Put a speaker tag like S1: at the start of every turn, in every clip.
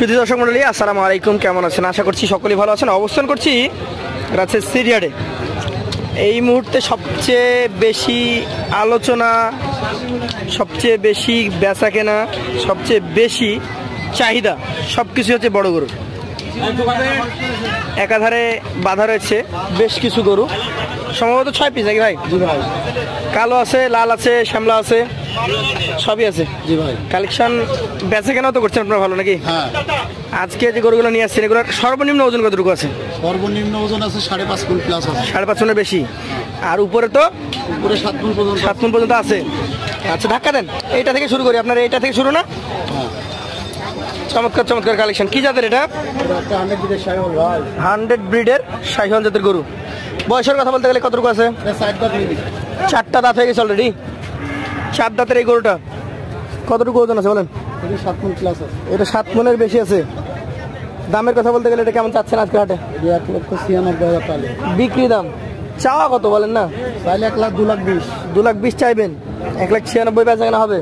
S1: সুধী দর্শক মণ্ডলী, আসসালামু আলাইকুম। কেমন আছেন? আশা করছি সকলেই ভালো আছেন। অবস্থান করছি রাজশাহী সিরিয়াডে। এই মুহূর্তে সবচেয়ে বেশি আলোচনা, সবচেয়ে বেশি বেচা কেনা, সবচেয়ে বেশি চাহিদা সব কিছু হচ্ছে বড় গরু। একাধারে বাঁধা রয়েছে বেশ কিছু গরু, সম্ভবত 6 পিস নাকি ভাই?
S2: জি ভাই।
S1: কালো আছে, লাল আছে, শ্যামলা আছে, সবই আছে।
S2: জি ভাই।
S1: কালেকশন বেচা কেনাও তো করছেন আপনারা ভালো নাকি?
S2: হ্যাঁ।
S1: আজকে যে গরুগুলো নিয়ে আসছেন এগুলোর সর্বনিম্ন ওজন কতটুকু আছে?
S2: সর্বনিম্ন ওজন আছে 5.5 মণ প্লাস আছে।
S1: 5.5 মণের বেশি। আর উপরে তো
S2: উপরে 7 মণ পর্যন্ত।
S1: 7 মণ পর্যন্ত আছে। আচ্ছা, ধাক্কা দেন, এইটা থেকে শুরু করি। আপনার এইটা থেকে শুরু না?
S2: হ্যাঁ।
S1: চমৎকার চমৎকার কালেকশন। কি জাতের এটা?
S2: এটা একটা 100 ব্রিডের শাহিওয়াল ভাই।
S1: 100 ব্রিডের শাহিওয়াল জাতের গরু। বয়সের কথা বলতে গেলে কতটুকু আছে?
S2: এটা 4 দাঁত নিবি।
S1: 4টা দাঁত হয়ে গেছে অলরেডি। 4 দাঁতের এই গরুটা কতটুকু ওজন আছে বলেন?
S2: এটা 7 মণ প্লাস আছে।
S1: এটা 7 মণের বেশি আছে। দামের কথা বলতে গেলে এটা কেমন চাচ্ছেন আজকে হাটে?
S2: 1,96,000 টাকা।
S1: বিক্রি দাম চাওয়া কত বলেন না?
S2: চাইলে 1,02,20,000।
S1: 2,20,000 চাইবেন, 1,96,000 বেচা কেনা হবে।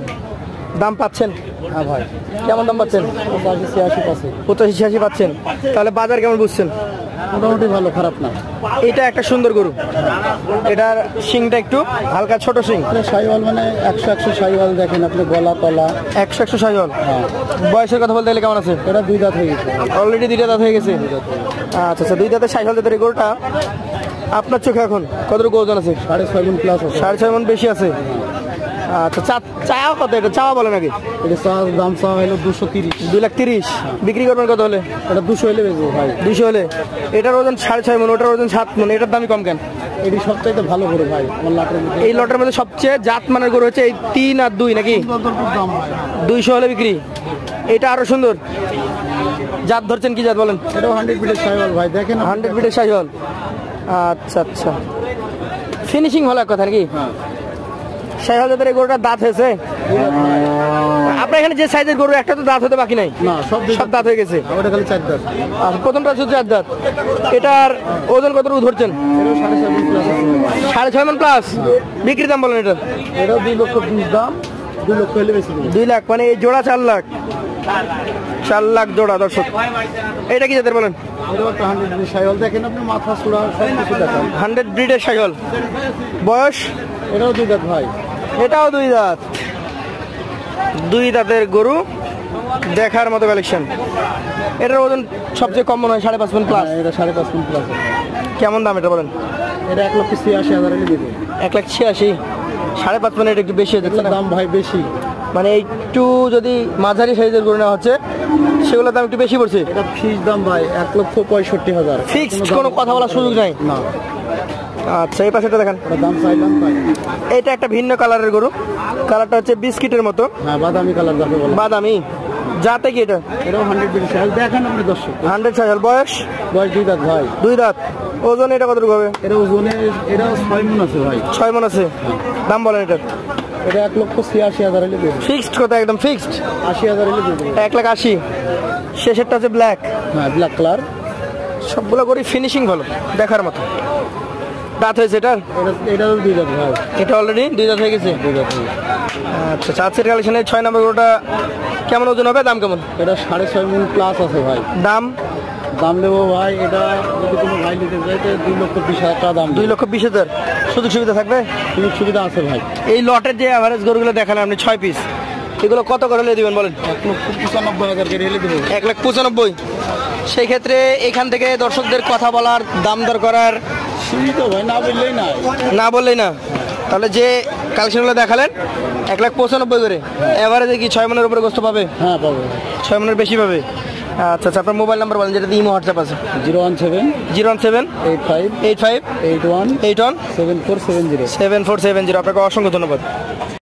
S1: দাম পাচ্ছেন?
S2: হ্যাঁ ভাই।
S1: কেমন দাম পাচ্ছেন?
S2: 85-86 পাচ্ছে।
S1: 85-86 পাচ্ছেন। তাহলে বাজার কেমন বুঝছেন?
S2: মোটামুটি ভালো, খারাপ না।
S1: এটা একটা সুন্দর গরু। এটার শিংটা একটু হালকা ছোট শিং।
S2: এটা শাহিওয়াল মানে 100 শাহিওয়াল। দেখেন আপনি, গলা তলা
S1: 100 শাহিওয়াল।
S2: হ্যাঁ।
S1: বয়সের কথা বলতে গেলে কেমন আছে?
S2: এটা 2 দাঁত হয়ে গেছে
S1: অলরেডি 2টা দাঁত হয়ে গেছে। আচ্ছা আচ্ছা, 2 দাঁতের শাহিওয়াল জাতের এই গরুটা আপনার চোখে এখন কতটুকু ওজন আছে?
S2: 6.5 মণ প্লাস আছে।
S1: 6.5 মণ বেশি আছে। আচ্ছা, চাওয়া কত? এটা চাওয়া বলে নাকি?
S2: এটা দাম চাওয়া হলো 230।
S1: 2,30,000। বিক্রি করবেন কত হলে?
S2: এটা 200 হলে বেচবো ভাই।
S1: 200 হলে। এটার ওজন 6.5 মণ, ওটার ওজন 7 মণ। এটার দামই কম কেন?
S2: এটি সবচাইতে ভালো গরু ভাই আমার লাটের মধ্যে।
S1: এই লটের মধ্যে সবচেয়ে জাত মানের গরু হচ্ছে এই 3 আর 2 নাকি?
S2: দাম ভাই
S1: 200 হলে বিক্রি। এটা আরো সুন্দর। জাত ধরছেন কি জাত বলেন?
S2: এটাও 100 ব্রিডের শাহিওয়াল ভাই। দেখেন
S1: 100 ব্রিডের শাহিওয়াল। আচ্ছা আচ্ছা, ফিনিশিং ভালো এক কথা নাকি?
S2: হ্যাঁ।
S1: শাহিওয়াল জাতের এই গরুটার দাঁত হয়েছে? আপনার এখানে যে সাইজের গরু একটা তো দাঁত হতে বাকি নাই?
S2: না,
S1: সব দাঁত হয়ে গেছে।
S2: ওটা খালি 4 দাঁত।
S1: আর প্রথমটা শুধু 4 দাঁত। এটার ওজন কতটুকু ধরছেন?
S2: এটাও 6.5 প্লাস আছে।
S1: 6.5 মণ প্লাস। বিক্রি দাম বলেন এটার?
S2: এটাও 2,20,000 দাম। 2 লক্ষ হলে বেশি দেবো।
S1: 2 লাখ, মানে এই জোড়া 4 লাখ। 4 লাখ জোড়া দর্শক। এটা কি জাতের বলেন?
S2: এটাও একটা 100 ব্রিডের শাহিওয়াল। দেখেন আপনি, মাথা চূড়া সব কিছু দেখেন।
S1: 100 ব্রিডের শাহিওয়াল। বয়স?
S2: এটাও 2 দাঁত ভাই।
S1: এটাও 2 দাঁত। 2 দাঁতের গরু, দেখার মতো কালেকশন। এটার ওজন সবচেয়ে কম মনে হয় 5.5 মণ প্লাস।
S2: এটা 5.5 মণ প্লাস।
S1: কেমন দাম এটা বলেন?
S2: এটা 1,86,000 হলে দেবো।
S1: 1,86,000। 5.5 মণ এটা একটু বেশি হয়ে যাচ্ছে না?
S2: দাম ভাই বেশি।
S1: মানে একটু যদি মাঝারি সাইজের গরু নেওয়া হচ্ছে সেগুলোর দাম একটু বেশি পড়ছে।
S2: এটা ফিক্স দাম ভাই 1,65,000।
S1: ফিক্সড, কোনো কথা বলার সুযোগ নাই?
S2: না।
S1: আচ্ছা, এই পাশেটা দেখেন।
S2: এটা দাম চাইলাম ভাই।
S1: এটা একটা ভিন্ন কালারের গরু। কালারটা হচ্ছে বিস্কিটের মতো।
S2: হ্যাঁ, বাদামি কালার যাকে বলে।
S1: বাদামি। যাতে কি এটা?
S2: এটাও 100 ব্রিডের শাহিওয়াল। দেখেন আপনি দর্শক।
S1: 100 শাহিওয়াল। বয়স?
S2: 2 দাঁত ভাই।
S1: 2 দাঁত। ওজন এটা কতটুকু হবে?
S2: এটা ওজনে এটাও 6 মণ আছে ভাই।
S1: 6 মণ আছে। দাম বলেন এটা?
S2: এটা 1,86,000 হলে দেবো।
S1: ফিক্সড কথা, একদম ফিক্সড।
S2: 80,000 হলে দেবো।
S1: 1,80,000। শেষেরটা হচ্ছে ব্ল্যাক।
S2: হ্যাঁ, ব্ল্যাক কালার।
S1: সবগুলো করি ফিনিশিং ভালো, দেখার মতো। দাঁত হয়েছে এটার?
S2: এটাও 2 দাঁত ভাই।
S1: এটা অলরেডি 2 দাঁত হয়ে গেছে।
S2: 2 দাঁত।
S1: আচ্ছা, চাচ্ছের কালেকশনের 6 নম্বর গরুটা কেমন ওজন হবে? দাম কেমন?
S2: এটা 6.5 মণ প্লাস আছে ভাই।
S1: দাম
S2: দেবো ভাই। এটা যদি কোনো ভাই নিতে চাই তো 2,20,000 টাকা দাম।
S1: 2,20,000। সুযোগ সুবিধা থাকবে?
S2: সুযোগ সুবিধা আছে ভাই।
S1: এই লটের যে অ্যাভারেজ গরুগুলো দেখালেন আপনি 6 পিস, এগুলো কত করে হলে দিবেন বলেন?
S2: 1,95,000 করে হলে দেবো।
S1: 1,95,000। সেই ক্ষেত্রে এখান থেকে দর্শকদের কথা বলার, দাম দর করার
S2: সুবিধা ভাই, না বললেই না।
S1: না বললেই না। তাহলে যে কালেকশনগুলো দেখালেন 1,95,000 করে, এভারেজে কি 6 মণের উপরে গোস্ত পাবে?
S2: হ্যাঁ, পাবে।
S1: 6 মণের বেশি পাবে। আচ্ছা আচ্ছা, আপনার মোবাইল নাম্বার বলেন যেটা ইমো হোয়াটসঅ্যাপ আছে?
S2: 017 85
S1: 85
S2: 81
S1: 81
S2: 7470।
S1: 7470। আপনাকে অসংখ্য ধন্যবাদ।